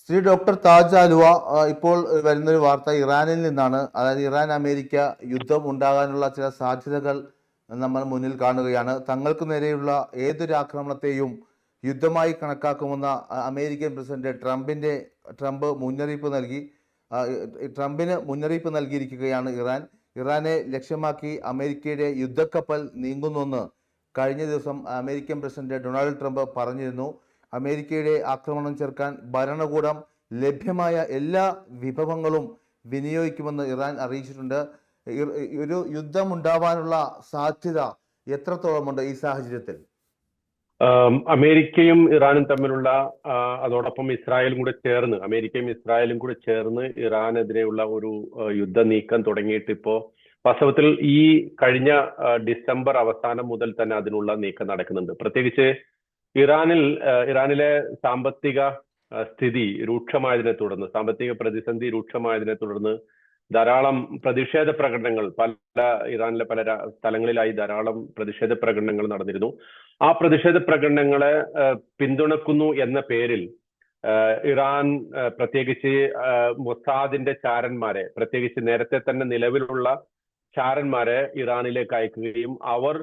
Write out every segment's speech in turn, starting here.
Shri doctor Taj Aluva, ഇപ്പോൾ വരുന്നൊരു വാർത്ത ഇറാനിൽ നിന്നാണ്. അതായത് ഇറാൻ അമേരിക്ക യുദ്ധം ഉണ്ടാകാനുള്ള ചില സാധ്യതകൾ നമ്മൾ മുന്നിൽ കാണുകയാണ്. തങ്ങൾക്ക് നേരെയുള്ള ഏതൊരു ആക്രമണത്തെയും യുദ്ധമായി കണക്കാക്കുമെന്ന അമേരിക്കൻ പ്രസിഡന്റ് ട്രംപ് മുന്നറിയിപ്പ് നൽകി. ട്രംപിന് മുന്നറിയിപ്പ് നൽകിയിരിക്കുകയാണ് ഇറാനെ ലക്ഷ്യമാക്കി അമേരിക്കയുടെ യുദ്ധക്കപ്പൽ നീങ്ങുന്നുവെന്ന് കഴിഞ്ഞ ദിവസം അമേരിക്കൻ പ്രസിഡന്റ് ഡൊണാൾഡ് ട്രംപ് പറഞ്ഞിരുന്നു. അമേരിക്കയുടെ ആക്രമണം ചെറുക്കാൻ ഭരണകൂടം ലഭ്യമായ എല്ലാ വിഭവങ്ങളും വിനിയോഗിക്കുമെന്ന് ഇറാൻ അറിയിച്ചിട്ടുണ്ട്. ഒരു യുദ്ധമുണ്ടാവാനുള്ള സാധ്യത എത്രത്തോളമുണ്ട് ഈ സാഹചര്യത്തിൽ? അമേരിക്കയും ഇറാനും തമ്മിലുള്ള അതോടൊപ്പം അമേരിക്കയും ഇസ്രായേലും കൂടെ ചേർന്ന് ഇറാനെതിരെയുള്ള ഒരു യുദ്ധ നീക്കം തുടങ്ങിയിട്ട് ഇപ്പോ വാസ്തവത്തിൽ ഈ കഴിഞ്ഞ ഡിസംബർ അവസാനം മുതൽ തന്നെ അതിനുള്ള നീക്കം നടക്കുന്നുണ്ട്. പ്രത്യേകിച്ച് ഇറാനിലെ സാമ്പത്തിക സ്ഥിതി രൂക്ഷമായതിനെ തുടർന്ന്, സാമ്പത്തിക പ്രതിസന്ധി രൂക്ഷമായതിനെ തുടർന്ന് ധാരാളം പ്രതിഷേധ പ്രകടനങ്ങൾ ഇറാനിലെ പല സ്ഥലങ്ങളിലായി ധാരാളം പ്രതിഷേധ പ്രകടനങ്ങൾ നടന്നിരുന്നു. ആ പ്രതിഷേധ പ്രകടനങ്ങളെ പിന്തുണക്കുന്നു എന്ന പേരിൽ ഇറാൻ പ്രത്യേകിച്ച് മൊസാദിന്റെ ചാരന്മാരെ, പ്രത്യേകിച്ച് നേരത്തെ തന്നെ നിലവിലുള്ള ചാരന്മാരെ ഇറാനിലേക്ക് അയക്കുകയും അവർ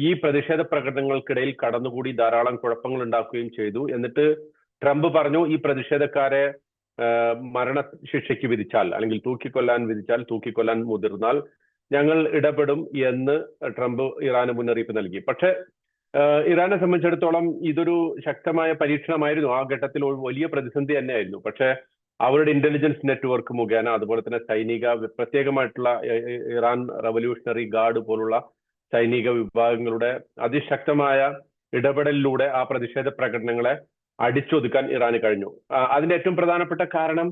ഈ പ്രതിഷേധ പ്രകടനങ്ങൾക്കിടയിൽ കടന്നുകൂടി ധാരാളം കുഴപ്പങ്ങൾ ഉണ്ടാക്കുകയും ചെയ്തു. എന്നിട്ട് ട്രംപ് പറഞ്ഞു, ഈ പ്രതിഷേധക്കാരെ മരണശിക്ഷയ്ക്ക് വിധിച്ചാൽ അല്ലെങ്കിൽ തൂക്കിക്കൊല്ലാൻ മുതിർന്നാൽ ഞങ്ങൾ ഇടപെടും എന്ന് ട്രംപ് ഇറാന് മുന്നറിയിപ്പ് നൽകി. പക്ഷെ ഇറാനെ സംബന്ധിച്ചിടത്തോളം ഇതൊരു ശക്തമായ പരീക്ഷണമായിരുന്നു. ആ ഘട്ടത്തിൽ വലിയ പ്രതിസന്ധി തന്നെയായിരുന്നു. പക്ഷെ അവരുടെ ഇന്റലിജൻസ് നെറ്റ്വർക്ക് മുഖേന, അതുപോലെ തന്നെ പ്രത്യേകമായിട്ടുള്ള ഇറാൻ റവല്യൂഷണറി ഗാർഡ് പോലുള്ള സൈനിക വിഭാഗങ്ങളുടെ അതിശക്തമായ ഇടപെടലിലൂടെ ആ പ്രതിഷേധ പ്രകടനങ്ങളെ അടിച്ചൊതുക്കാൻ ഇറാന് കഴിഞ്ഞു. അതിന്റെ ഏറ്റവും പ്രധാനപ്പെട്ട കാരണം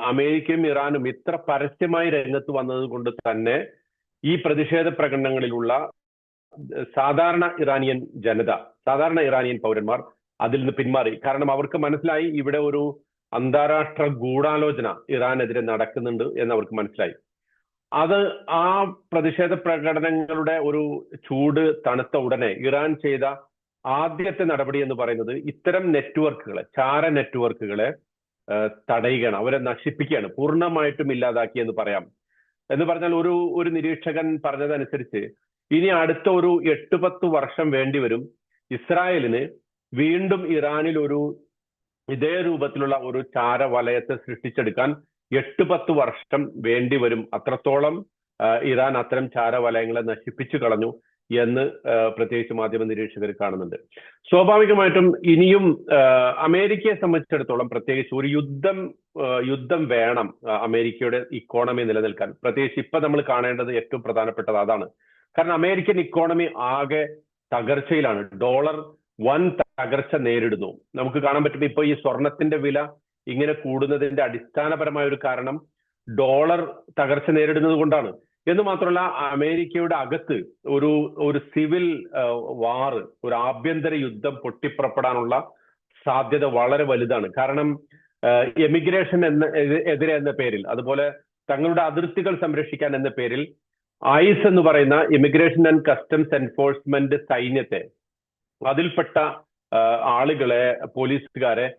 അമേരിക്കയും ഇറാനും ഇത്ര പരസ്യമായി രംഗത്ത് വന്നത് കൊണ്ട് തന്നെ ഈ പ്രതിഷേധ പ്രകടനങ്ങളിലുള്ള സാധാരണ ഇറാനിയൻ പൗരന്മാർ അതിൽ നിന്ന് പിന്മാറി. കാരണം അവർക്ക് മനസ്സിലായി ഇവിടെ ഒരു അന്താരാഷ്ട്ര ഗൂഢാലോചന ഇറാനെതിരെ നടക്കുന്നുണ്ട് എന്ന് അവർക്ക് മനസ്സിലായി. ആ പ്രതിഷേധ പ്രകടനങ്ങളുടെ ഒരു ചൂട് തണുത്ത ഉടനെ ഇറാൻ ചെയ്ത ആദ്യത്തെ നടപടി എന്ന് പറയുന്നത് ഇത്തരം ചാര നെറ്റ്വർക്കുകളെ തടയുകയാണ്, അവരെ നശിപ്പിക്കുകയാണ്, പൂർണ്ണമായിട്ടും ഇല്ലാതാക്കി എന്ന് പറയാം. എന്ന് പറഞ്ഞാൽ ഒരു നിരീക്ഷകൻ പറഞ്ഞതനുസരിച്ച് ഇനി അടുത്ത ഒരു 8-10 വർഷം വേണ്ടിവരും ഇസ്രായേലിന് വീണ്ടും ഇറാനിൽ ഇതേ രൂപത്തിലുള്ള ഒരു ചാര വലയത്തെ സൃഷ്ടിച്ചെടുക്കാൻ 8-10 വർഷം വേണ്ടിവരും. അത്രത്തോളം ഇറാൻ അത്തരം ചാരവലയങ്ങളെ നശിപ്പിച്ചു കളഞ്ഞു എന്ന് പ്രത്യേകിച്ച് മാധ്യമ നിരീക്ഷകർ കാണുന്നുണ്ട്. സ്വാഭാവികമായിട്ടും ഇനിയും അമേരിക്കയെ സംബന്ധിച്ചിടത്തോളം പ്രത്യേകിച്ച് ഒരു യുദ്ധം വേണം അമേരിക്കയുടെ ഇക്കോണമി നിലനിൽക്കാൻ. പ്രത്യേകിച്ച് ഇപ്പൊ നമ്മൾ കാണേണ്ടത് ഏറ്റവും പ്രധാനപ്പെട്ടത് അതാണ്. കാരണം അമേരിക്കൻ ഇക്കോണമി ആകെ തകർച്ചയിലാണ്. ഡോളർ വൻ തകർച്ച നേരിടുന്നു. നമുക്ക് കാണാൻ പറ്റും ഇപ്പൊ ഈ സ്വർണത്തിന്റെ വില ഇങ്ങനെ കൂടുന്നതിന്റെ അടിസ്ഥാനപരമായ ഒരു കാരണം ഡോളർ തകർച്ച നേരിടുന്നത് കൊണ്ടാണ്. എന്ന് മാത്രമല്ല, അമേരിക്കയുടെ അകത്ത് ഒരു സിവിൽ വാർ, ഒരു ആഭ്യന്തര യുദ്ധം പൊട്ടിപ്പുറപ്പെടാനുള്ള സാധ്യത വളരെ വലുതാണ്. കാരണം എമിഗ്രേഷൻ എതിരെ എന്ന പേരിൽ, അതുപോലെ തങ്ങളുടെ അതിർത്തികൾ സംരക്ഷിക്കാൻ എന്ന പേരിൽ ഐസ് എന്ന് പറയുന്ന ഇമിഗ്രേഷൻ ആൻഡ് കസ്റ്റംസ് എൻഫോഴ്സ്മെന്റ് സൈന്യത്തെ, അതിൽപ്പെട്ട ആളുകളെ, പോലീസുകാരെ,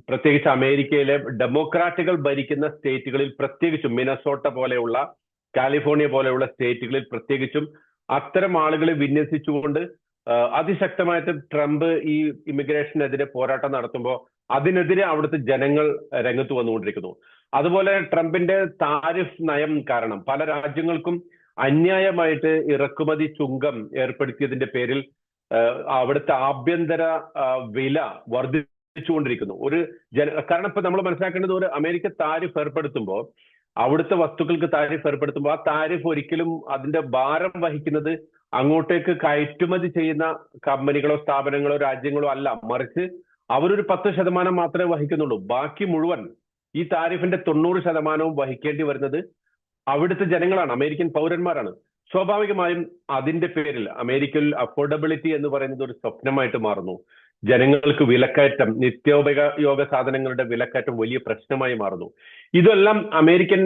പ്രത്യേകിച്ച് അമേരിക്കയിലെ ഡെമോക്രാറ്റുകൾ ഭരിക്കുന്ന സ്റ്റേറ്റുകളിൽ, പ്രത്യേകിച്ചും മിനസോട്ട പോലെയുള്ള, കാലിഫോർണിയ പോലെയുള്ള സ്റ്റേറ്റുകളിൽ പ്രത്യേകിച്ചും അത്തരം ആളുകളെ വിന്യസിച്ചുകൊണ്ട് അതിശക്തമായിട്ട് ട്രംപ് ഈ ഇമിഗ്രേഷനെതിരെ പോരാട്ടം നടത്തുമ്പോൾ അതിനെതിരെ അവിടുത്തെ ജനങ്ങൾ രംഗത്ത് വന്നുകൊണ്ടിരിക്കുന്നു. അതുപോലെ ട്രംപിന്റെ താരിഫ് നയം കാരണം പല രാജ്യങ്ങൾക്കും അന്യായമായിട്ട് ഇറക്കുമതി ചുങ്കം ഏർപ്പെടുത്തിയതിന്റെ പേരിൽ അവിടുത്തെ ആഭ്യന്തര വില വർദ്ധിച്ചുകൊണ്ടിരിക്കുന്നു. കാരണം ഇപ്പൊ നമ്മൾ മനസ്സിലാക്കേണ്ടത്, ഒരു അമേരിക്ക താരിഫ് ഏർപ്പെടുത്തുമ്പോൾ, അവിടുത്തെ വസ്തുക്കൾക്ക് താരിഫ് ഏർപ്പെടുത്തുമ്പോൾ ആ താരിഫ് ഒരിക്കലും അതിന്റെ ഭാരം വഹിക്കുന്നത് അങ്ങോട്ടേക്ക് കയറ്റുമതി ചെയ്യുന്ന കമ്പനികളോ സ്ഥാപനങ്ങളോ രാജ്യങ്ങളോ അല്ല, മറിച്ച് അവരൊരു 10% മാത്രമേ വഹിക്കുന്നുള്ളൂ. ബാക്കി മുഴുവൻ, ഈ താരിഫിന്റെ 90% വഹിക്കേണ്ടി വരുന്നത് അവിടുത്തെ ജനങ്ങളാണ്, അമേരിക്കൻ പൗരന്മാരാണ്. സ്വാഭാവികമായും അതിന്റെ പേരിൽ അമേരിക്കയിൽ അഫോർഡബിലിറ്റി എന്ന് പറയുന്നത് ഒരു സ്വപ്നമായിട്ട് മാറുന്നു. ജനങ്ങൾക്ക് വിലക്കയറ്റം, നിത്യോപയോഗ സാധനങ്ങളുടെ വിലക്കയറ്റം വലിയ പ്രശ്നമായി മാറുന്നു. ഇതെല്ലാം അമേരിക്കൻ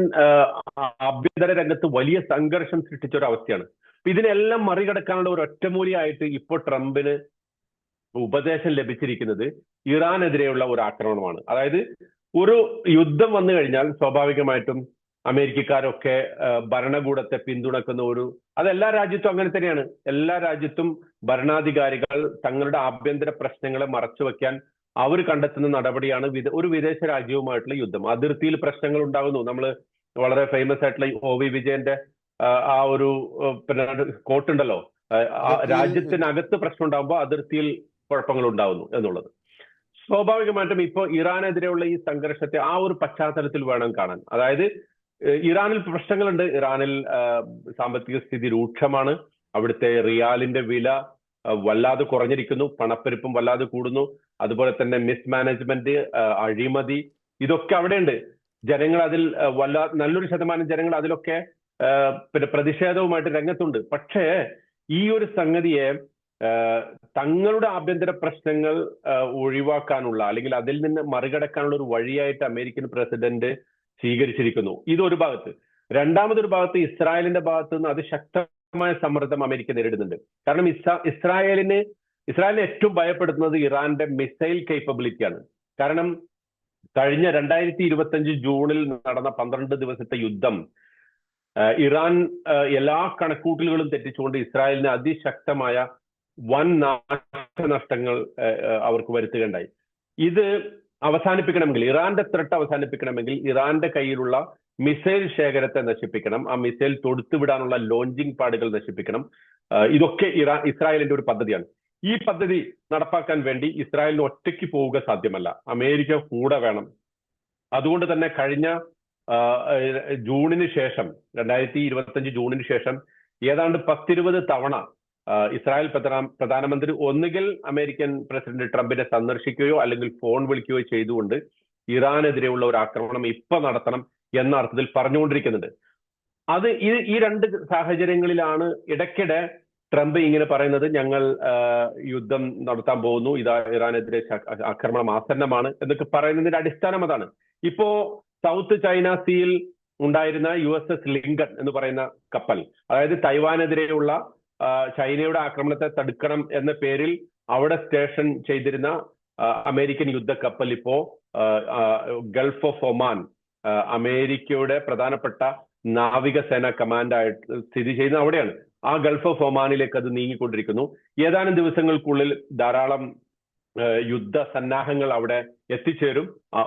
ആഭ്യന്തര രംഗത്ത് വലിയ സംഘർഷം സൃഷ്ടിച്ച ഒരു അവസ്ഥയാണ്. ഇതിനെല്ലാം മറികടക്കാനുള്ള ഒരു ഒറ്റമൂലിയായിട്ട് ഇപ്പോൾ ട്രംപിന് ഉപദേശം ലഭിച്ചിരിക്കുന്നത് ഇറാനെതിരെയുള്ള ഒരു ആക്രമണമാണ്. അതായത് ഒരു യുദ്ധം വന്നു കഴിഞ്ഞാൽ സ്വാഭാവികമായിട്ടും അമേരിക്കക്കാരൊക്കെ ഭരണകൂടത്തെ പിന്തുണക്കുന്ന അത് എല്ലാ രാജ്യത്തും അങ്ങനെ തന്നെയാണ്. എല്ലാ രാജ്യത്തും ഭരണാധികാരികൾ തങ്ങളുടെ ആഭ്യന്തര പ്രശ്നങ്ങളെ മറച്ചുവെക്കാൻ അവർ കണ്ടെത്തുന്ന നടപടിയാണ് ഒരു വിദേശ രാജ്യവുമായിട്ടുള്ള യുദ്ധം. അതിർത്തിയിൽ പ്രശ്നങ്ങൾ ഉണ്ടാകുന്നു. നമ്മൾ വളരെ ഫേമസ് ആയിട്ടുള്ള OV വിജയന്റെ ആ ഒരു പിന്നെ കോട്ടുണ്ടല്ലോ, രാജ്യത്തിനകത്ത് പ്രശ്നം ഉണ്ടാകുമ്പോൾ അതിർത്തിയിൽ കുഴപ്പങ്ങൾ ഉണ്ടാവുന്നു എന്നുള്ളത്. സ്വാഭാവികമായിട്ടും ഇപ്പോൾ ഇറാനെതിരെയുള്ള ഈ സംഘർഷത്തെ ആ ഒരു പശ്ചാത്തലത്തിൽ വേണം കാണാൻ. അതായത് ഇറാനിൽ പ്രശ്നങ്ങളുണ്ട്. ഇറാനിൽ സാമ്പത്തിക സ്ഥിതി രൂക്ഷമാണ്. അവിടുത്തെ റിയാലിന്റെ വില വല്ലാതെ കുറഞ്ഞിരിക്കുന്നു. പണപ്പെരുപ്പം വല്ലാതെ കൂടുന്നു. അതുപോലെ തന്നെ മിസ്മാനേജ്മെന്റ്, അഴിമതി, ഇതൊക്കെ അവിടെയുണ്ട്. ജനങ്ങൾ അതിൽ നല്ലൊരു ശതമാനം ജനങ്ങൾ അതിലൊക്കെ പിന്നെ പ്രതിഷേധവുമായിട്ട് രംഗത്തുണ്ട്. പക്ഷേ ഈ ഒരു സംഗതിയെ തങ്ങളുടെ ആഭ്യന്തര പ്രശ്നങ്ങൾ ഒഴിവാക്കാനുള്ള അല്ലെങ്കിൽ അതിൽ നിന്ന് മറികടക്കാനുള്ള ഒരു വഴിയായിട്ട് അമേരിക്കൻ പ്രസിഡന്റ് സ്വീകരിച്ചിരിക്കുന്നു. ഇതൊരു ഭാഗത്ത്. രണ്ടാമതൊരു ഭാഗത്ത് ഇസ്രായേലിന്റെ ഭാഗത്ത് നിന്ന് അതിശക്തമായ സമ്മർദ്ദം അമേരിക്ക നേരിടുന്നുണ്ട്. കാരണം ഇസ്രായേലിനെ ഏറ്റവും ഭയപ്പെടുത്തുന്നത് ഇറാന്റെ മിസൈൽ കേപ്പബിലിറ്റിയാണ്. കാരണം കഴിഞ്ഞ 2025 ജൂണിൽ നടന്ന 12 ദിവസത്തെ യുദ്ധം ഇറാൻ എല്ലാ കണക്കൂട്ടലുകളും തെറ്റിച്ചുകൊണ്ട് ഇസ്രായേലിന് അതിശക്തമായ വൻ നാശനഷ്ടങ്ങൾ അവർക്ക് വരുത്തുകയുണ്ടായി. ഇത് അവസാനിപ്പിക്കണമെങ്കിൽ, ഇറാന്റെ ത്രെട്ട് അവസാനിപ്പിക്കണമെങ്കിൽ ഇറാന്റെ കയ്യിലുള്ള മിസൈൽ ശേഖരത്തെ നശിപ്പിക്കണം. ആ മിസൈൽ തൊടുത്തുവിടാനുള്ള ലോഞ്ചിങ് പാഡുകൾ നശിപ്പിക്കണം. ഇതൊക്കെ ഇസ്രായേലിന്റെ ഒരു പദ്ധതിയാണ്. ഈ പദ്ധതി നടപ്പാക്കാൻ വേണ്ടി ഇസ്രായേലിന് ഒറ്റയ്ക്ക് പോവുക സാധ്യമല്ല. അമേരിക്ക കൂടെ വേണം. അതുകൊണ്ട് തന്നെ കഴിഞ്ഞ ജൂണിന് ശേഷം 2025 ജൂണിന് ശേഷം ഏതാണ്ട് 10-20 തവണ ഇസ്രായേൽ പ്രധാനമന്ത്രി ഒന്നുകിൽ അമേരിക്കൻ പ്രസിഡന്റ് ട്രംപിനെ സന്ദർശിക്കുകയോ അല്ലെങ്കിൽ ഫോൺ വിളിക്കുകയോ ചെയ്തുകൊണ്ട് ഇറാനെതിരെയുള്ള ഒരു ആക്രമണം ഇപ്പൊ നടത്തണം എന്ന അർത്ഥത്തിൽ പറഞ്ഞുകൊണ്ടിരിക്കുന്നുണ്ട്. ഈ രണ്ട് സാഹചര്യങ്ങളിലാണ് ഇടയ്ക്കിടെ ട്രംപ് ഇങ്ങനെ പറയുന്നത്, ഞങ്ങൾ യുദ്ധം നടത്താൻ പോകുന്നു, ഇതാ ഇറാനെതിരെ ആക്രമണം ആസന്നമാണ് എന്നൊക്കെ പറയുന്നതിന്റെ അടിസ്ഥാനം അതാണ്. ഇപ്പോ സൗത്ത് ചൈന സീയിൽ ഉണ്ടായിരുന്ന USS ലിങ്കൺ എന്ന് പറയുന്ന കപ്പൽ, അതായത് തൈവാനെതിരെയുള്ള ചൈനയുടെ ആക്രമണത്തെ തടുക്കണം എന്ന പേരിൽ അവിടെ സ്റ്റേഷൻ ചെയ്തിരുന്ന അമേരിക്കൻ യുദ്ധക്കപ്പൽ ഇപ്പോ ഗൾഫ് ഓഫ് ഒമാൻ, അമേരിക്കയുടെ പ്രധാനപ്പെട്ട നാവികസേന കമാൻഡായിട്ട് സ്ഥിതി ചെയ്യുന്ന അവിടെയാണ്. ആ ഗൾഫ് ഓഫ് ഒമാനിലേക്ക് അത് നീങ്ങിക്കൊണ്ടിരിക്കുന്നു. ഏതാനും ദിവസങ്ങൾക്കുള്ളിൽ ധാരാളം യുദ്ധ സന്നാഹങ്ങൾ അവിടെ എത്തിച്ചേരും,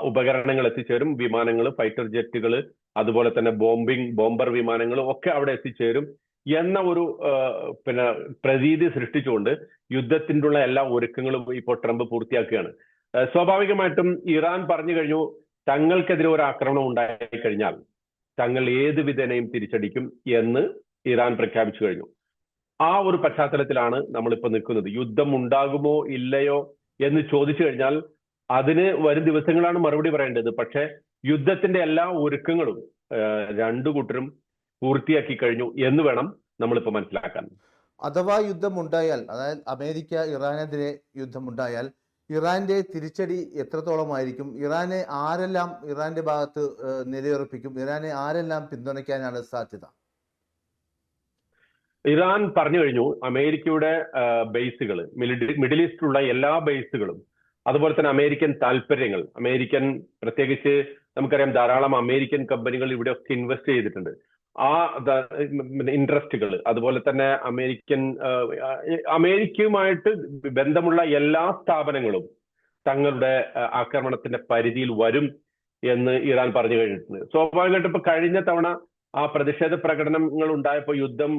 ഉപകരണങ്ങൾ എത്തിച്ചേരും, വിമാനങ്ങൾ, ഫൈറ്റർ ജെറ്റുകൾ, അതുപോലെ തന്നെ ബോംബർ വിമാനങ്ങളും ഒക്കെ അവിടെ എത്തിച്ചേരും എന്ന ഒരു പിന്നെ പ്രതീതി സൃഷ്ടിച്ചുകൊണ്ട് യുദ്ധത്തിനുള്ള എല്ലാ ഒരുക്കങ്ങളും ഇപ്പോൾ ട്രംപ് പൂർത്തിയാക്കുകയാണ്. സ്വാഭാവികമായിട്ടും ഇറാൻ പറഞ്ഞു കഴിഞ്ഞു, തങ്ങൾക്കെതിരെ ഒരു ആക്രമണം ഉണ്ടായി കഴിഞ്ഞാൽ തങ്ങൾ ഏത് വിധേനയും തിരിച്ചടിക്കും എന്ന് ഇറാൻ പ്രഖ്യാപിച്ചു കഴിഞ്ഞു. ആ ഒരു പശ്ചാത്തലത്തിലാണ് നമ്മളിപ്പോൾ നിൽക്കുന്നത്. യുദ്ധം ഉണ്ടാകുമോ ഇല്ലയോ എന്ന് ചോദിച്ചു കഴിഞ്ഞാൽ അതിന് വരും ദിവസങ്ങളാണ് മറുപടി പറയേണ്ടത്. പക്ഷെ യുദ്ധത്തിന്റെ എല്ലാ ഒരുക്കങ്ങളും രണ്ടു കൂട്ടരും പൂർത്തിയാക്കി കഴിഞ്ഞു എന്ന് വേണം നമ്മളിപ്പോൾ മനസ്സിലാക്കാൻ. അഥവാ യുദ്ധമുണ്ടായാൽ, അതായത് അമേരിക്ക ഇറാനെതിരെ യുദ്ധമുണ്ടായാൽ ഇറാന്റെ തിരിച്ചടി എത്രത്തോളമായിരിക്കും? ഇറാനെ ആരെല്ലാം ഇറാന്റെ ഭാഗത്ത് നിലയുറപ്പിക്കും? ഇറാനെ ആരെല്ലാം പിന്തുണയ്ക്കാനാണ് സാധ്യത? ഇറാൻ പറഞ്ഞു കഴിഞ്ഞു അമേരിക്കയുടെ ബേസുകൾ, മിഡിൽ ഈസ്റ്റിലുള്ള എല്ലാ ബേസുകളും, അതുപോലെ തന്നെ അമേരിക്കൻ താല്പര്യങ്ങൾ, പ്രത്യേകിച്ച് നമുക്കറിയാം ധാരാളം അമേരിക്കൻ കമ്പനികൾ ഇവിടെയൊക്കെ ഇൻവെസ്റ്റ് ചെയ്തിട്ടുണ്ട്. ആ ഇൻട്രസ്റ്റുകൾ, അതുപോലെ തന്നെ അമേരിക്കയുമായിട്ട് ബന്ധമുള്ള എല്ലാ സ്ഥാപനങ്ങളും തങ്ങളുടെ ആക്രമണത്തിന്റെ പരിധിയിൽ വരും എന്ന് ഇറാൻ പറഞ്ഞു കഴിഞ്ഞിട്ടുണ്ട്. സ്വാഭാവികമായിട്ടും ഇപ്പൊ കഴിഞ്ഞ തവണ ആ പ്രതിഷേധ പ്രകടനങ്ങൾ ഉണ്ടായപ്പോൾ യുദ്ധം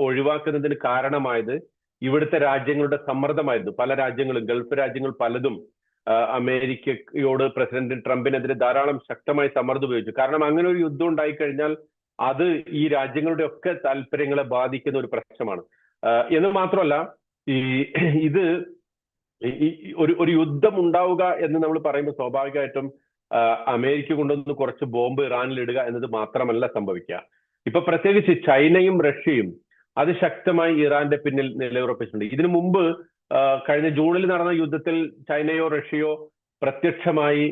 ഒഴിവാക്കുന്നതിന് കാരണമായത് ഇവിടുത്തെ രാജ്യങ്ങളുടെ സമ്മർദ്ദമായിരുന്നു. പല രാജ്യങ്ങളും, ഗൾഫ് രാജ്യങ്ങൾ പലതും അമേരിക്കയോട് പ്രസിഡന്റ് ട്രംപിനെതിരെ ധാരാളം ശക്തമായി സമ്മർദ്ദം ഉപയോഗിച്ചു. കാരണം അങ്ങനെ ഒരു യുദ്ധം ഉണ്ടായിക്കഴിഞ്ഞാൽ അത് ഈ രാജ്യങ്ങളുടെ ഒക്കെ താല്പര്യങ്ങളെ ബാധിക്കുന്ന ഒരു പ്രശ്നമാണ്. എന്ന് മാത്രമല്ല, ഇത് ഒരു യുദ്ധം ഉണ്ടാവുക എന്ന് നമ്മൾ പറയുമ്പോൾ സ്വാഭാവികമായിട്ടും അമേരിക്ക കൊണ്ടുവന്ന് കുറച്ച് ബോംബ് ഇറാനിൽ ഇടുക എന്നത് മാത്രമല്ല സംഭവിക്കുക. ഇപ്പൊ പ്രത്യേകിച്ച് ചൈനയും റഷ്യയും അതിശക്തമായി ഇറാന്റെ പിന്നിൽ നിലയുറപ്പിച്ചിട്ടുണ്ട്. ഇതിനു മുമ്പ് കഴിഞ്ഞ ജൂണിൽ നടന്ന യുദ്ധത്തിൽ ചൈനയോ റഷ്യയോ പ്രത്യക്ഷമായി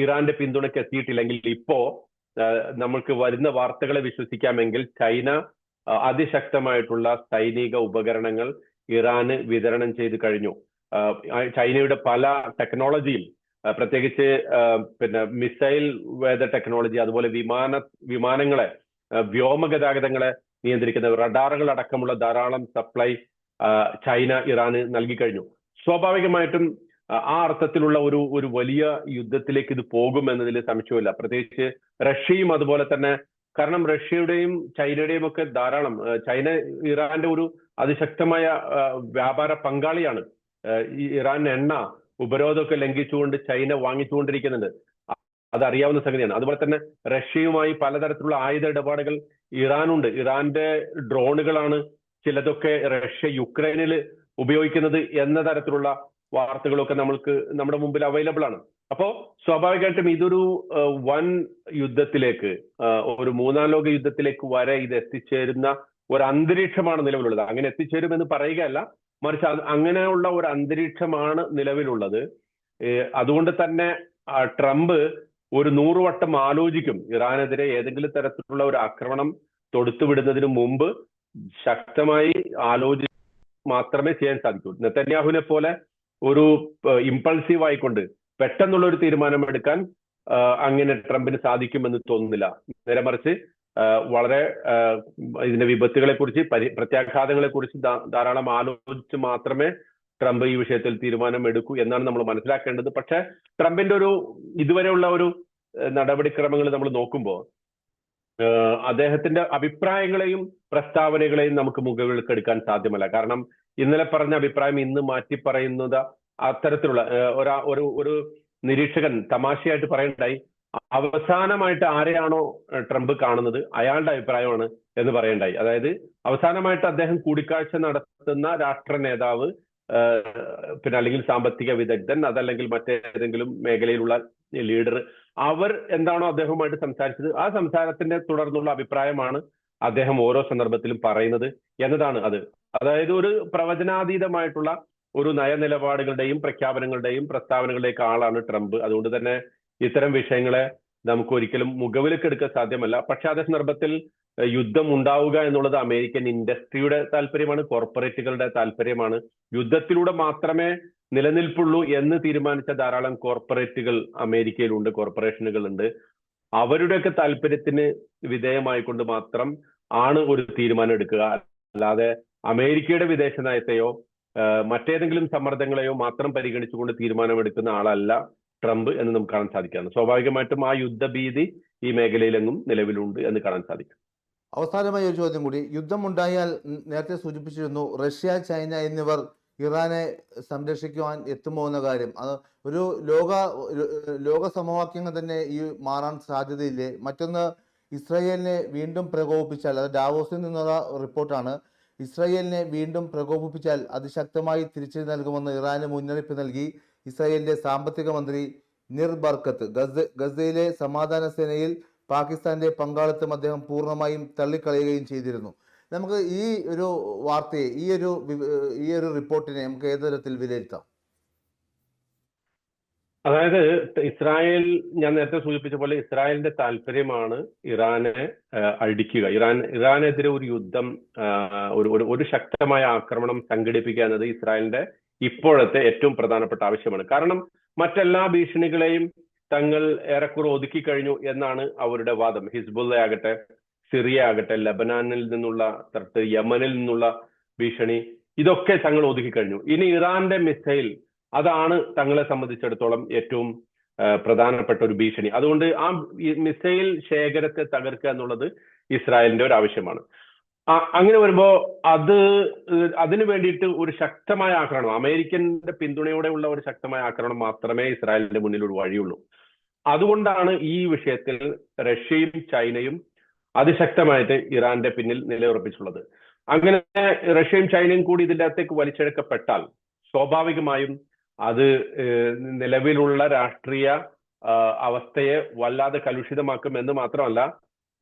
ഇറാന്റെ പിന്തുണയ്ക്ക് എത്തിയിട്ടില്ലെങ്കിൽ ഇപ്പോ നമ്മൾക്ക് വരുന്ന വാർത്തകളെ വിശ്വസിക്കാമെങ്കിൽ ചൈന അതിശക്തമായിട്ടുള്ള സൈനിക ഉപകരണങ്ങൾ ഇറാന് വിതരണം ചെയ്ത് കഴിഞ്ഞു. ചൈനയുടെ പല ടെക്നോളജിയും പ്രത്യേകിച്ച് പിന്നെ മിസൈൽ വേദ ടെക്നോളജി, അതുപോലെ വിമാനങ്ങളെ വ്യോമഗതാഗതങ്ങളെ നിയന്ത്രിക്കുന്ന റഡാറുകൾ അടക്കമുള്ള ധാരാളം സപ്ലൈ ചൈന ഇറാന് നൽകിക്കഴിഞ്ഞു. സ്വാഭാവികമായിട്ടും ആ അർത്ഥത്തിലുള്ള ഒരു വലിയ യുദ്ധത്തിലേക്ക് ഇത് പോകും എന്നതിൽ സംശയമില്ല. പ്രത്യേകിച്ച് റഷ്യയും അതുപോലെ തന്നെ, കാരണം റഷ്യയുടെയും ചൈനയുടെയും ഒക്കെ ധാരാളം, ചൈന ഇറാന്റെ ഒരു അതിശക്തമായ വ്യാപാര പങ്കാളിയാണ്. ഈ ഇറാൻ എണ്ണ ഉപരോധമൊക്കെ ലംഘിച്ചുകൊണ്ട് ചൈന വാങ്ങിച്ചുകൊണ്ടിരിക്കുന്നുണ്ട്, അതറിയാവുന്ന സംഗതിയാണ്. അതുപോലെ തന്നെ റഷ്യയുമായി പലതരത്തിലുള്ള ആയുധ ഇടപാടുകൾ ഇറാനുണ്ട്. ഇറാന്റെ ഡ്രോണുകളാണ് ചിലതൊക്കെ റഷ്യ യുക്രൈനിൽ ഉപയോഗിക്കുന്നത് എന്ന തരത്തിലുള്ള വാർത്തകളൊക്കെ നമ്മുടെ മുമ്പിൽ അവൈലബിൾ ആണ്. അപ്പോ സ്വാഭാവികമായിട്ടും ഇതൊരു വൻ യുദ്ധത്തിലേക്ക്, ഒരു മൂന്നാം ലോക യുദ്ധത്തിലേക്ക് വരെ ഇത് എത്തിച്ചേരുന്ന ഒരു അന്തരീക്ഷമാണ് നിലവിലുള്ളത്. അങ്ങനെ എത്തിച്ചേരുമെന്ന് പറയുകയല്ല, മറിച്ച് അങ്ങനെയുള്ള ഒരു അന്തരീക്ഷമാണ് നിലവിലുള്ളത്. അതുകൊണ്ട് തന്നെ ട്രംപ് ഒരു 100 വട്ടം ആലോചിക്കും ഇറാനെതിരെ ഏതെങ്കിലും തരത്തിലുള്ള ഒരു ആക്രമണം തൊടുത്തുവിടുന്നതിന് മുമ്പ് ശക്തമായി ആലോചിച്ച് മാത്രമേ ചെയ്യാൻ സാധിക്കൂ. നെതന്യാഹുവിനെ പോലെ ഒരു ഇമ്പൾസീവ് ആയിക്കൊണ്ട് പെട്ടെന്നുള്ള ഒരു തീരുമാനമെടുക്കാൻ അങ്ങനെ ട്രംപിന് സാധിക്കുമെന്ന് തോന്നുന്നില്ല. നേരെ മറിച്ച് വളരെ ഇതിന്റെ വിപത്തുകളെ കുറിച്ച്, പ്രത്യാഘാതങ്ങളെ കുറിച്ച് ധാരാളം ആലോചിച്ച് മാത്രമേ ട്രംപ് ഈ വിഷയത്തിൽ തീരുമാനം എടുക്കൂ എന്നാണ് നമ്മൾ മനസ്സിലാക്കേണ്ടത്. പക്ഷെ ട്രംപിന്റെ ഇതുവരെയുള്ള ഒരു നടപടിക്രമങ്ങൾ നമ്മൾ നോക്കുമ്പോൾ അദ്ദേഹത്തിന്റെ അഭിപ്രായങ്ങളെയും പ്രസ്താവനകളെയും നമുക്ക് മുഖവിലേക്ക് എടുക്കാൻ സാധ്യമല്ല. കാരണം ഇന്നലെ പറഞ്ഞ അഭിപ്രായം ഇന്ന് മാറ്റി പറയുന്നത് അത്തരത്തിലുള്ള ഒരു നിരീക്ഷകൻ തമാശയായിട്ട് പറയണ്ടായി, അവസാനമായിട്ട് ആരെയാണോ ട്രംപ് കാണുന്നത് അയാളുടെ അഭിപ്രായമാണ് എന്ന് പറയണ്ടായി. അതായത് അവസാനമായിട്ട് അദ്ദേഹം കൂടിക്കാഴ്ച നടത്തുന്ന രാഷ്ട്ര നേതാവ്, പിന്നെ അല്ലെങ്കിൽ സാമ്പത്തിക വിദഗ്ധൻ, അതല്ലെങ്കിൽ മറ്റേതെങ്കിലും മേഖലയിലുള്ള ലീഡർ, അവർ എന്താണോ അദ്ദേഹവുമായിട്ട് സംസാരിച്ചത് ആ സംസാരത്തിന്റെ തുടർന്നുള്ള അഭിപ്രായമാണ് അദ്ദേഹം ഓരോ സന്ദർഭത്തിലും പറയുന്നത് എന്നതാണ് അത്. അതായത് ഒരു പ്രവചനാതീതമായിട്ടുള്ള ഒരു നയനിലപാടുകളുടെയും പ്രഖ്യാപനങ്ങളുടെയും പ്രസ്താവനകളുടെയൊക്കെ ആളാണ് ട്രംപ്. അതുകൊണ്ട് തന്നെ ഇത്തരം വിഷയങ്ങളെ നമുക്ക് ഒരിക്കലും മുഖവിലേക്ക് എടുക്കാൻ സാധ്യമല്ല. പക്ഷെ അതേ സന്ദർഭത്തിൽ യുദ്ധം ഉണ്ടാവുക എന്നുള്ളത് അമേരിക്കൻ ഇൻഡസ്ട്രിയുടെ താല്പര്യമാണ്, കോർപ്പറേറ്റുകളുടെ താല്പര്യമാണ്. യുദ്ധത്തിലൂടെ മാത്രമേ നിലനിൽപ്പുള്ളൂ എന്ന് തീരുമാനിച്ച ധാരാളം കോർപ്പറേറ്റുകൾ അമേരിക്കയിലുണ്ട്, കോർപ്പറേഷനുകൾ ഉണ്ട്. അവരുടെയൊക്കെ താല്പര്യത്തിന് വിധേയമായിക്കൊണ്ട് മാത്രം ആണ് ഒരു തീരുമാനം എടുക്കുക. അല്ലാതെ അമേരിക്കയുടെ വിദേശ നയത്തെയോ മറ്റേതെങ്കിലും സമ്മർദ്ദങ്ങളെയോ മാത്രം പരിഗണിച്ചുകൊണ്ട് തീരുമാനമെടുക്കുന്ന ആളല്ല ട്രംപ് എന്ന് നമുക്ക് കാണാൻ സാധിക്കുകയാണ്. സ്വാഭാവികമായിട്ടും ആ യുദ്ധഭീതി ഈ മേഖലയിലെങ്ങും നിലവിലുണ്ട് എന്ന് കാണാൻ സാധിക്കും. അവസാനമായി ഒരു ചോദ്യം കൂടി. യുദ്ധമുണ്ടായാൽ നേരത്തെ സൂചിപ്പിച്ചിരുന്നു റഷ്യ, ചൈന എന്നിവർ ഇറാനെ സംരക്ഷിക്കുവാൻ എത്തുമോ എന്ന കാര്യം. അത് ഒരു ലോക സമവാക്യങ്ങൾ തന്നെ ഈ മാറാൻ സാധ്യതയില്ലേ? മറ്റൊന്ന്, ഇസ്രായേലിനെ വീണ്ടും പ്രകോപിപ്പിച്ചാൽ, അത് ഡാവോസിൽ നിന്നുള്ള റിപ്പോർട്ടാണ്, ഇസ്രായേലിനെ വീണ്ടും പ്രകോപിപ്പിച്ചാൽ അതിശക്തമായി തിരിച്ചു നൽകുമെന്ന് ഇറാന് മുന്നറിയിപ്പ് നൽകി ഇസ്രായേലിന്റെ സാമ്പത്തിക മന്ത്രി നിർ ബർക്കത്ത്. ഗസയിലെ സമാധാന സേനയിൽ പാകിസ്ഥാന്റെ പങ്കാളിത്തം അദ്ദേഹം പൂർണ്ണമായും തള്ളിക്കളയുകയും ചെയ്തിരുന്നു. നമുക്ക് ഈ ഒരു വാർത്തയെ, ഈ ഒരു റിപ്പോർട്ടിനെ നമുക്ക് ഏത് തരത്തിൽ വിലയിരുത്താം? അതായത് ഇസ്രായേൽ, ഞാൻ നേരത്തെ സൂചിപ്പിച്ച പോലെ ഇസ്രായേലിന്റെ താല്പര്യമാണ് ഇറാനെ അടിക്കുക. ഇറാനെതിരെ ഒരു യുദ്ധം, ഒരു ശക്തമായ ആക്രമണം സംഘടിപ്പിക്കുക എന്നത് ഇസ്രായേലിന്റെ ഇപ്പോഴത്തെ ഏറ്റവും പ്രധാനപ്പെട്ട ആവശ്യമാണ്. കാരണം മറ്റെല്ലാ ഭീഷണികളെയും തങ്ങൾ ഏറെക്കുറെ ഒതുക്കി കഴിഞ്ഞു എന്നാണ് അവരുടെ വാദം. ഹിസ്ബുള്ള ആകട്ടെ, സിറിയ ആകട്ടെ, ലബനാനിൽ നിന്നുള്ള ത്രട്ട്, യമനിൽ നിന്നുള്ള ഭീഷണി, ഇതൊക്കെ തങ്ങൾ ഒതുക്കി കഴിഞ്ഞു. ഇനി ഇറാന്റെ മിസൈൽ, അതാണ് തങ്ങളെ സംബന്ധിച്ചിടത്തോളം ഏറ്റവും പ്രധാനപ്പെട്ട ഒരു ഭീഷണി. അതുകൊണ്ട് ആ മിസൈൽ ശേഖരത്തെ തകർക്കുക എന്നുള്ളത് ഇസ്രായേലിന്റെ ഒരു ആവശ്യമാണ്. അങ്ങനെ വരുമ്പോ അതിനു വേണ്ടിയിട്ട് ഒരു ശക്തമായ ആക്രമണം, അമേരിക്കന്റെ പിന്തുണയോടെയുള്ള ഒരു ശക്തമായ ആക്രമണം മാത്രമേ ഇസ്രായേലിന്റെ മുന്നിൽ ഒരു വഴിയുള്ളൂ. അതുകൊണ്ടാണ് ഈ വിഷയത്തിൽ റഷ്യയും ചൈനയും അതിശക്തമായിട്ട് ഇറാന്റെ പിന്നിൽ നിലയുറപ്പിച്ചുള്ളത്. അങ്ങനെ റഷ്യയും ചൈനയും കൂടി ഇതിന്റെ അകത്തേക്ക് വലിച്ചെടുക്കപ്പെട്ടാൽ സ്വാഭാവികമായും അത് നിലവിലുള്ള രാഷ്ട്രീയ അവസ്ഥയെ വല്ലാതെ കലുഷിതമാക്കും എന്ന് മാത്രമല്ല,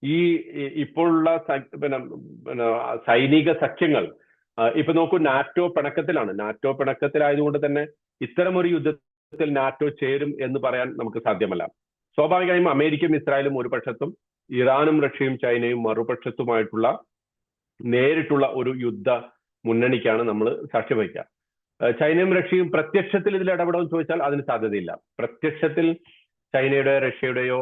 ഈ ഇപ്പോഴുള്ള സൈനിക സഖ്യങ്ങൾ, ഇപ്പൊ നോക്കൂ, നാറ്റോ പിണക്കത്തിലാണ്. നാറ്റോ പിണക്കത്തിലായതുകൊണ്ട് തന്നെ ഇത്തരമൊരു യുദ്ധത്തിൽ നാറ്റോ ചേരും എന്ന് പറയാൻ നമുക്ക് സാധ്യമല്ല. സ്വാഭാവികമായും അമേരിക്കയും ഇസ്രായേലും ഒരു പക്ഷത്തും ഇറാനും റഷ്യയും ചൈനയും മറുപക്ഷത്തുമായിട്ടുള്ള നേരിട്ടുള്ള ഒരു യുദ്ധ മുന്നണിക്കാണ് നമ്മൾ സാക്ഷ്യം വഹിക്കുക. ചൈനയും റഷ്യയും പ്രത്യക്ഷത്തിൽ ഇതിൽ ഇടപെടുമെന്ന് ചോദിച്ചാൽ അതിന് സാധ്യതയില്ല. പ്രത്യക്ഷത്തിൽ ചൈനയുടെ റഷ്യയുടെയോ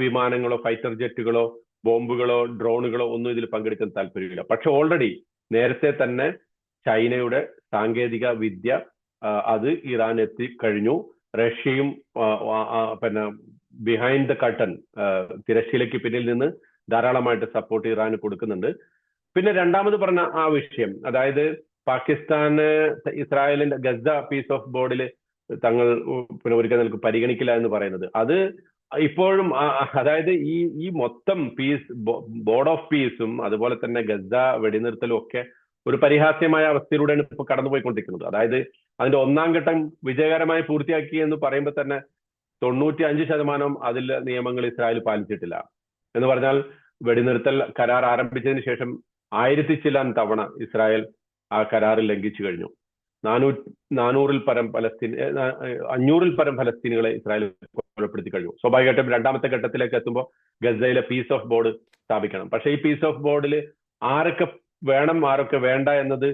വിമാനങ്ങളോ ഫൈറ്റർ ജെറ്റുകളോ ബോംബുകളോ ഡ്രോണുകളോ ഒന്നും ഇതിൽ പങ്കെടുക്കാൻ താല്പര്യമില്ല. പക്ഷെ ഓൾറെഡി നേരത്തെ തന്നെ ചൈനയുടെ സാങ്കേതിക വിദ്യ അത് ഇറാൻ എത്തിക്കഴിഞ്ഞു. റഷ്യയും പിന്നെ ബിഹൈൻഡ് ദ കർട്ടൻ, തിരശ്ശീലയ്ക്ക് പിന്നിൽ നിന്ന് ധാരാളമായിട്ട് സപ്പോർട്ട് ഇറാന് കൊടുക്കുന്നുണ്ട്. പിന്നെ രണ്ടാമത് പറഞ്ഞ ആ വിഷയം, അതായത് പാകിസ്ഥാന് ഇസ്രായേലിന്റെ ഗസ പീസ് ഓഫ് ബോർഡിൽ തങ്ങൾ പിന്നെ ഒരിക്കൽ നിങ്ങൾക്ക് പരിഗണിക്കില്ല എന്ന് പറയുന്നത്, അത് ഇപ്പോഴും അതായത് ഈ മൊത്തം പീസ് ബോർഡ് ഓഫ് പീസും അതുപോലെ തന്നെ ഗസ വെടിനിർത്തലും ഒക്കെ ഒരു പരിഹാസ്യമായ അവസ്ഥയിലൂടെയാണ് ഇപ്പൊ കടന്നുപോയിക്കൊണ്ടിരിക്കുന്നത്. അതായത് അതിന്റെ ഒന്നാം ഘട്ടം വിജയകരമായി പൂർത്തിയാക്കി എന്ന് പറയുമ്പോൾ തന്നെ 95% അതിൽ നിയമങ്ങൾ ഇസ്രായേൽ പാലിച്ചിട്ടില്ല. എന്ന് പറഞ്ഞാൽ വെടിനിർത്തൽ കരാർ ആരംഭിച്ചതിന് ശേഷം 1000 ചില്ലാൻ തവണ ഇസ്രായേൽ ആ കരാറിൽ ലംഘിച്ചു കഴിഞ്ഞു. 500-ൽ പരം ഫലസ്തീനികളെ ഇസ്രായേൽ കൊലപ്പെടുത്തി കഴിഞ്ഞു. സ്വാഭാവികമായിട്ടും രണ്ടാമത്തെ ഘട്ടത്തിലേക്ക് എത്തുമ്പോൾ ഗസയിലെ പീസ് ഓഫ് ബോർഡ് സ്ഥാപിക്കണം. പക്ഷേ ഈ പീസ് ഓഫ് ബോർഡിൽ ആരൊക്കെ വേണം ആരൊക്കെ വേണ്ട എന്നത്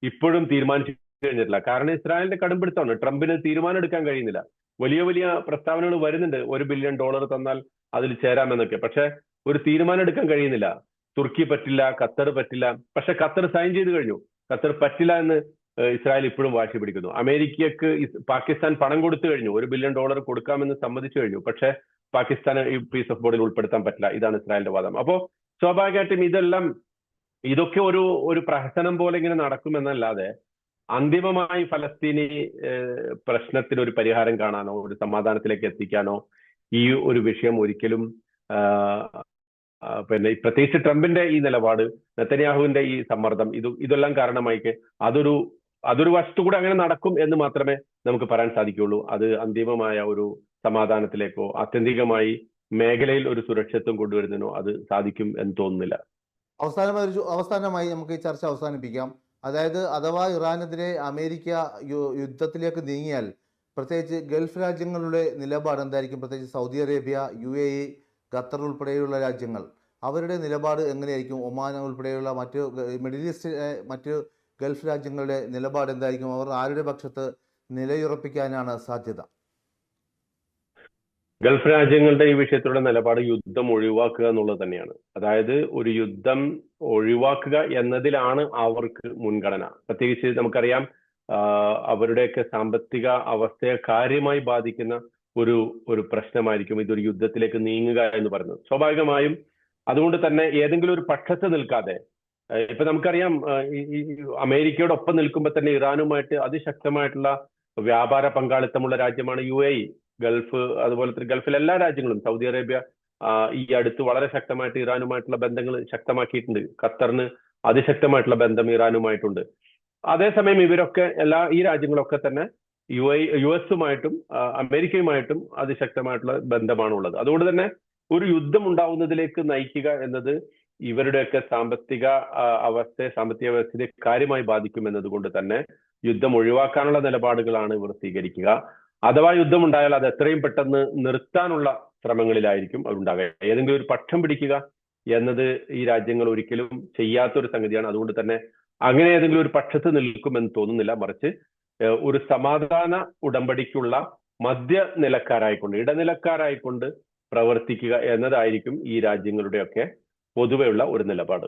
ഇപ്പോഴും തീരുമാനിച്ചു കഴിഞ്ഞിട്ടില്ല. കാരണം ഇസ്രായേലിന്റെ കടുംപിടുത്തമാണ്. ട്രംപിന് തീരുമാനം എടുക്കാൻ കഴിയുന്നില്ല. വലിയ വലിയ പ്രസ്താവനകൾ വരുന്നുണ്ട്, $1 ബില്യൺ തന്നാൽ അതിൽ ചേരാമെന്നൊക്കെ. പക്ഷെ ഒരു തീരുമാനം എടുക്കാൻ കഴിയുന്നില്ല. തുർക്കി പറ്റില്ല, ഖത്തർ പറ്റില്ല. പക്ഷെ ഖത്തർ സൈൻ ചെയ്ത് കഴിഞ്ഞു. ഖത്തർ പറ്റില്ല എന്ന് ഇസ്രായേൽ ഇപ്പോഴും വാശി പിടിക്കുന്നു. അമേരിക്കക്ക് പാകിസ്ഥാൻ പണം കൊടുത്തു കഴിഞ്ഞു, $1 ബില്യൺ കൊടുക്കാമെന്ന് സമ്മതിച്ചു കഴിഞ്ഞു. പക്ഷെ പാകിസ്ഥാന് ഈ പീസ് ഓഫ് ബോർഡിൽ ഉൾപ്പെടുത്താൻ പറ്റില്ല. ഇതാണ് ഇസ്രായേലിന്റെ വാദം. അപ്പോ സ്വാഭാവികമായിട്ടും ഇതൊക്കെ ഒരു പ്രഹസനം പോലെ ഇങ്ങനെ നടക്കുമെന്നല്ലാതെ അന്തിമമായി ഫലസ്തീനി പ്രശ്നത്തിന് ഒരു പരിഹാരം കാണാനോ ഒരു സമാധാനത്തിലേക്ക് എത്തിക്കാനോ ഈ ഒരു വിഷയം ഒരിക്കലും പിന്നെ പ്രത്യേകിച്ച് ട്രംപിന്റെ ഈ നിലപാട്, നെതന്യാഹുവിന്റെ ഈ സമ്മർദ്ദം, ഇതെല്ലാം കാരണമായിട്ട് അതൊരു വശത്തുകൂടെ അങ്ങനെ നടക്കും എന്ന് മാത്രമേ നമുക്ക് പറയാൻ സാധിക്കുകയുള്ളൂ. അത് അന്തിമമായ ഒരു സമാധാനത്തിലേക്കോ ആത്യന്തികമായി മേഖലയിൽ ഒരു സുരക്ഷിതത്വം കൊണ്ടുവരുന്നതിനോ അത് സാധിക്കും എന്ന് തോന്നുന്നില്ല. അവസാനമായി നമുക്ക് ഈ ചർച്ച അവസാനിപ്പിക്കാം. അതായത് അഥവാ ഇറാനെതിരെ അമേരിക്ക യുദ്ധത്തിലേക്ക് നീങ്ങിയാൽ പ്രത്യേകിച്ച് ഗൾഫ് രാജ്യങ്ങളുടെ നിലപാട് എന്തായിരിക്കും? പ്രത്യേകിച്ച് സൗദി അറേബ്യ, UAE, ഖത്തർ ഉൾപ്പെടെയുള്ള രാജ്യങ്ങൾ, അവരുടെ നിലപാട് എങ്ങനെയായിരിക്കും? ഒമാൻ ഉൾപ്പെടെയുള്ള മിഡിൽ ഈസ്റ്റ് മറ്റ് ഗൾഫ് രാജ്യങ്ങളുടെ നിലപാട് എന്തായിരിക്കും? അവർ ആരുടെ പക്ഷത്ത് നിലയുറപ്പിക്കാനാണ് സാധ്യത? ഗൾഫ് രാജ്യങ്ങളുടെ ഈ വിഷയത്തിലുള്ള നിലപാട് യുദ്ധം ഒഴിവാക്കുക എന്നുള്ളത് തന്നെയാണ്. അതായത് ഒരു യുദ്ധം ഒഴിവാക്കുക എന്നതിലാണ് അവർക്ക് മുൻഗണന. പ്രത്യേകിച്ച് നമുക്കറിയാം അവരുടെയൊക്കെ സാമ്പത്തിക അവസ്ഥയെ കാര്യമായി ബാധിക്കുന്ന ഒരു പ്രശ്നമായിരിക്കും ഇതൊരു യുദ്ധത്തിലേക്ക് നീങ്ങുക എന്ന് പറയുന്നത്. സ്വാഭാവികമായും അതുകൊണ്ട് തന്നെ ഏതെങ്കിലും ഒരു പക്ഷത്ത് നിൽക്കാതെ, ഇപ്പൊ നമുക്കറിയാം അമേരിക്കയോടൊപ്പം നിൽക്കുമ്പോൾ തന്നെ ഇറാനുമായിട്ട് അതിശക്തമായിട്ടുള്ള വ്യാപാര പങ്കാളിത്തമുള്ള രാജ്യമാണ് UAE. ഗൾഫ്, അതുപോലെ തന്നെ ഗൾഫിലെ എല്ലാ രാജ്യങ്ങളും, സൗദി അറേബ്യ ഈ അടുത്ത് വളരെ ശക്തമായിട്ട് ഇറാനുമായിട്ടുള്ള ബന്ധങ്ങൾ ശക്തമാക്കിയിട്ടുണ്ട്. ഖത്തറിന് അതിശക്തമായിട്ടുള്ള ബന്ധം ഇറാനുമായിട്ടുണ്ട്. അതേസമയം ഇവരൊക്കെ ഈ രാജ്യങ്ങളൊക്കെ തന്നെ US-ഉമായിട്ടും അമേരിക്കയുമായിട്ടും അതിശക്തമായിട്ടുള്ള ബന്ധമാണുള്ളത്. അതുകൊണ്ട് തന്നെ ഒരു യുദ്ധം ഉണ്ടാവുന്നതിലേക്ക് നയിക്കുക എന്നത് ഇവരുടെയൊക്കെ സാമ്പത്തിക വ്യവസ്ഥയെ കാര്യമായി ബാധിക്കും എന്നതുകൊണ്ട് തന്നെ യുദ്ധം ഒഴിവാക്കാനുള്ള നിലപാടുകളാണ് ഇവർ സ്വീകരിക്കുക. അഥവാ യുദ്ധം ഉണ്ടായാൽ അത് എത്രയും പെട്ടെന്ന് നിർത്താനുള്ള ശ്രമങ്ങളിലായിരിക്കും അവരുണ്ടാകുക. ഏതെങ്കിലും ഒരു പക്ഷം പിടിക്കുക എന്നത് ഈ രാജ്യങ്ങൾ ഒരിക്കലും ചെയ്യാത്തൊരു സംഗതിയാണ്. അതുകൊണ്ട് തന്നെ അങ്ങനെ ഏതെങ്കിലും ഒരു പക്ഷത്ത് നിൽക്കുമെന്ന് തോന്നുന്നില്ല. മറിച്ച് ഒരു സമാധാന ഉടമ്പടിക്കുള്ള ഇടനിലക്കാരായിക്കൊണ്ട് പ്രവർത്തിക്കുക എന്നതായിരിക്കും ഈ രാജ്യങ്ങളുടെയൊക്കെ പൊതുവെയുള്ള ഒരു നിലപാട്.